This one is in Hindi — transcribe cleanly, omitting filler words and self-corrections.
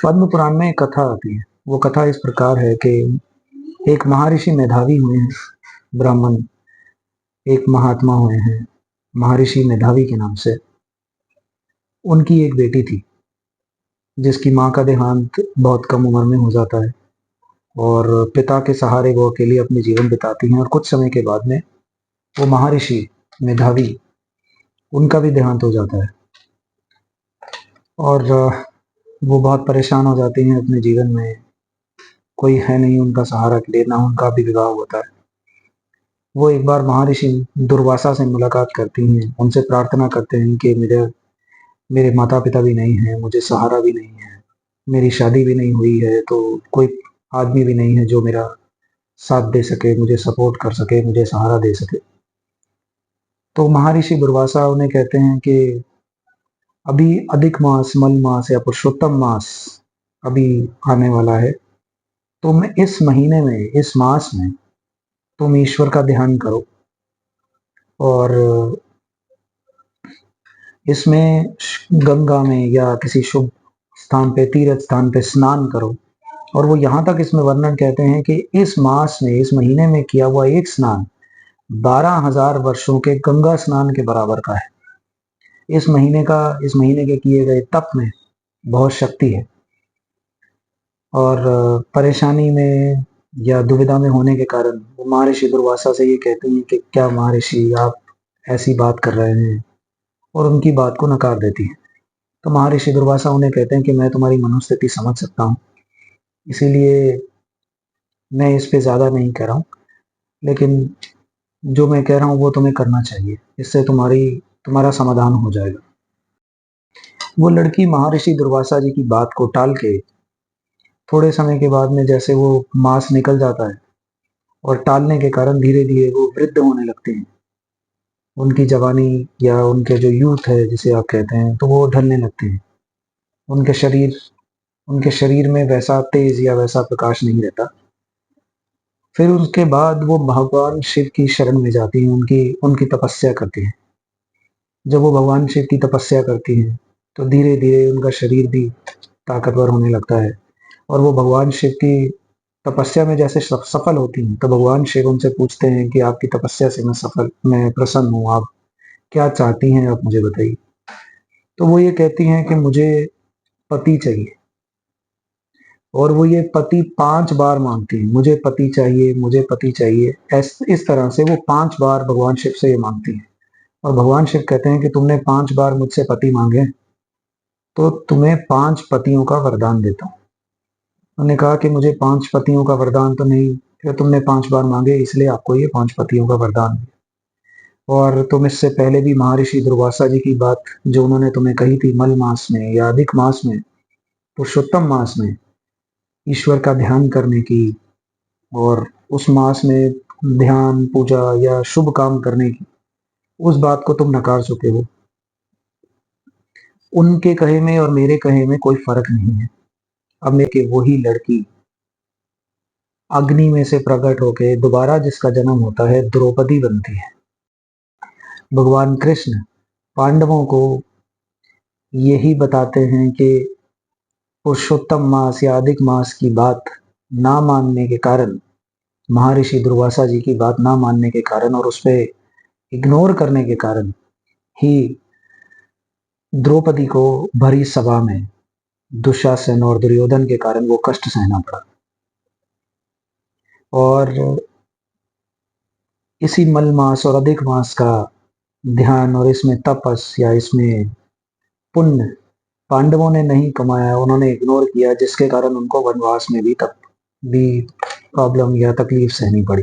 पद्म पुराण में एक कथा आती है। वो कथा इस प्रकार है कि एक महर्षि मेधावी हुए हैं, ब्राह्मण एक महात्मा हुए हैं, महर्षि मेधावी के नाम से। उनकी एक बेटी थी जिसकी माँ का देहांत बहुत कम उम्र में हो जाता है और पिता के सहारे वो अकेली अपने जीवन बिताती हैं और कुछ समय के बाद में वो महर्षि मेधावी उनका भी देहांत हो जाता है और वो बहुत परेशान हो जाती हैं अपने जीवन में। कोई है नहीं उनका सहारा के लिए, ना उनका भी विवाह होता है। वो एक बार महर्षि दुर्वासा से मुलाकात करती हैं, उनसे प्रार्थना करते हैं कि मेरे मेरे माता पिता भी नहीं हैं, मुझे सहारा भी नहीं है, मेरी शादी भी नहीं हुई है, तो कोई आदमी भी नहीं है जो मेरा साथ दे सके, मुझे सपोर्ट कर सके, मुझे सहारा दे सके। तो महर्षि दुर्वासा उन्हें कहते हैं कि अभी अधिक मास, मल मास या पुरुषोत्तम मास अभी आने वाला है। तुम इस महीने में, इस मास में तुम ईश्वर का ध्यान करो और इसमें गंगा में या किसी शुभ स्थान पे, तीर्थ स्थान पे स्नान करो। और वो यहाँ तक इसमें वर्णन कहते हैं कि इस मास में, इस महीने में किया हुआ एक स्नान 12,000 वर्षों के गंगा स्नान के बराबर का है। इस महीने के किए गए तप में बहुत शक्ति है। और परेशानी में या दुविधा में होने के कारण वो महर्षि दुर्वासा से ये कहते हैं कि क्या महर्षि आप ऐसी बात कर रहे हैं, और उनकी बात को नकार देती है। तो महर्षि दुर्वासा उन्हें कहते हैं कि मैं तुम्हारी मनोस्थिति समझ सकता हूँ, इसीलिए मैं इस पे ज़्यादा नहीं कह रहा हूँ, लेकिन जो मैं कह रहा हूँ वो तुम्हें करना चाहिए, इससे तुम्हारा समाधान हो जाएगा। वो लड़की महर्षि दुर्वासा जी की बात को टाल के थोड़े समय के बाद में जैसे वो मास निकल जाता है और टालने के कारण धीरे धीरे वो वृद्ध होने लगते हैं। उनकी जवानी या उनके जो यूथ है जिसे आप कहते हैं, तो वो ढलने लगते हैं। उनके शरीर उनके शरीर में वैसा तेज या वैसा प्रकाश नहीं रहता। फिर उसके बाद वो भगवान शिव की शरण में जाती हैं, उनकी उनकी तपस्या करती हैं। जब वो भगवान शिव की तपस्या करती हैं तो धीरे धीरे उनका शरीर भी ताकतवर होने लगता है और वो भगवान शिव की तपस्या में जैसे सफल होती हैं, तो भगवान शिव उनसे पूछते हैं कि आपकी तपस्या से मैं प्रसन्न हूँ, आप क्या चाहती हैं, आप मुझे बताइए। तो वो ये कहती हैं कि मुझे पति चाहिए, और वो ये पति 5 बार मांगती हैं, मुझे पति चाहिए, मुझे पति चाहिए। इस तरह से वो 5 बार भगवान शिव से ये मांगती हैं। और भगवान शिव कहते हैं कि तुमने 5 बार मुझसे पति मांगे, तो तुम्हें 5 पतियों का वरदान देता हूँ। उन्होंने कहा कि मुझे 5 पतियों का वरदान तो नहीं, फिर तुमने 5 बार मांगे इसलिए आपको ये 5 पतियों का वरदान दिया। और तुम इससे पहले भी महर्षि दुर्वासा जी की बात जो उन्होंने तुम्हें कही थी, मल मास में या अधिक मास में, पुरुषोत्तम मास में ईश्वर का ध्यान करने की, और उस मास में ध्यान, पूजा या शुभ काम करने की, उस बात को तुम नकार चुके हो। उनके कहे में और मेरे कहे में कोई फर्क नहीं है। अब मेरे वही लड़की अग्नि में से प्रकट होके दोबारा जिसका जन्म होता है, द्रौपदी बनती है। भगवान कृष्ण पांडवों को यही बताते हैं कि पुरुषोत्तम मास या अधिक मास की बात ना मानने के कारण, महर्षि दुर्वासा जी की बात ना मानने के कारण और उस पर इग्नोर करने के कारण ही द्रौपदी को भरी सभा में दुशासन और दुर्योधन के कारण वो कष्ट सहना पड़ा। और इसी मल मास और अधिक मास का ध्यान और इसमें तपस या इसमें पुण्य पांडवों ने नहीं कमाया, उन्होंने इग्नोर किया, जिसके कारण उनको वनवास में भी प्रॉब्लम या तकलीफ सहनी पड़ी।